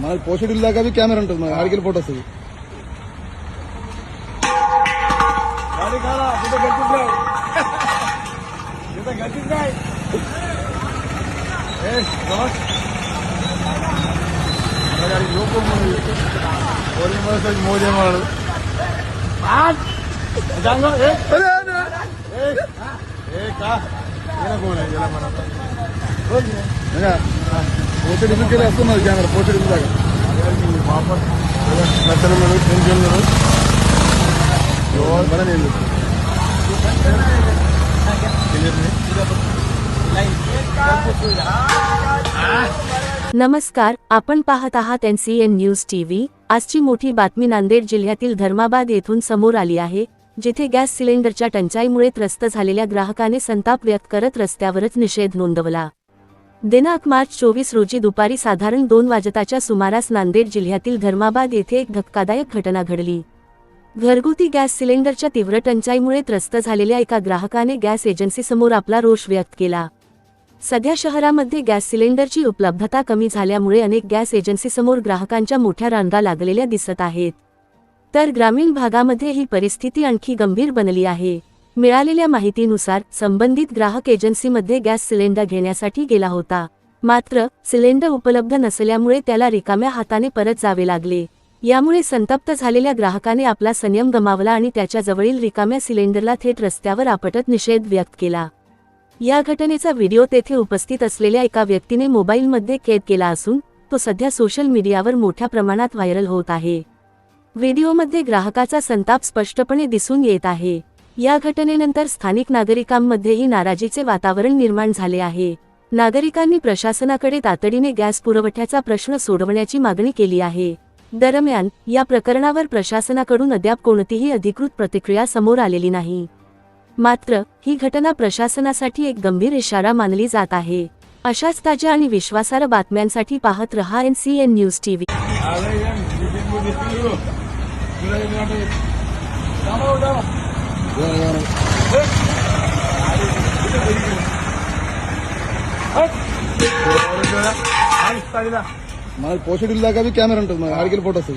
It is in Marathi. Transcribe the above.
మన పోషకుల దాకా కెమెరా ఉంటుంది మన ఆడికి ఫోటోస్ మోదే మాడు పోటీ వస్తున్నది కెమెరా పోటీ దాకా नमस्कार, आपण पाहत आहात NCN न्यूज टीव्ही। आजची मोठी बातमी नांदेड जिल्ह्यातील धर्माबाद येथून समोर आली आहे, जिथे गॅस सिलेंडरच्या टंचाईमुळे त्रस्त झालेल्या ग्राहकाने संताप व्यक्त करत रस्त्यावरच निषेध नोंदवला। दिनांक मार्च 24 रोजी दुपारी साधारण 2 वाजताच्या सुमारास नांदेड जिल्ह्यातील धर्माबाद येथे एक धक्कादायक घटना घडली। घरगुती गॅस सिलेंडरच्या तीव्र टंचाईमुळे त्रस्त झालेल्या एका ग्राहकाने गॅस एजन्सीसमोर आपला रोष व्यक्त केला। सध्या शहरामध्ये गॅस सिलेंडरची उपलब्धता कमी झाल्यामुळे अनेक गॅस एजन्सीसमोर ग्राहकांच्या मोठ्या रांगा लागलेल्या दिसत आहेत। तर ग्रामीण भागामध्ये ही परिस्थिती आणखी गंभीर बनली आहे। मिळालेल्या माहितीनुसार संबंधित ग्राहक एजन्सीमध्ये गॅस सिलेंडर घेण्यासाठी गेला होता, मात्र सिलेंडर उपलब्ध नसल्यामुळे त्याला रिकाम्या हाताने परत जावे लागले। यामुळे संतप्त झालेल्या ग्राहकाने आपला संयम गमावला आणि त्याच्या जवळील रिकाम्या सिलेंडरला थेट रस्त्यावर आपटत निषेध व्यक्त केला। या घटनेचा व्हिडिओ तेथे उपस्थित असलेल्या एका व्यक्तीने मोबाईलमध्ये कैद केला असून तो सध्या सोशल मीडियावर मोठ्या प्रमाणात व्हायरल होत आहे। व्हिडिओमध्ये ग्राहकाचा संताप स्पष्टपणे दिसून येत आहे। या घटनेनंतर स्थानिक नागरिकांमध्येही नाराजीचे वातावरण निर्माण झाले आहे। नागरिकांनी प्रशासनाकडे तातडीने गॅस पुरवठ्याचा प्रश्न सोडवण्याची मागणी केली आहे। दरम्यान या प्रकरणावर प्रशासनाकडून अद्याप कोणतीही अधिकृत प्रतिक्रिया समोर आलेली नाही। मात्र ही घटना प्रशासनासाठी एक गंभीर इशारा मानली जात आहे। अशाच ताज्या आणि विश्वासार्ह बातम्यांसाठी पाहत रहा NCN न्यूज टीव्ही। మన పోషకుల దాకా కెమెరా ఉంటుంది మన ఆడికి ఫోటోస్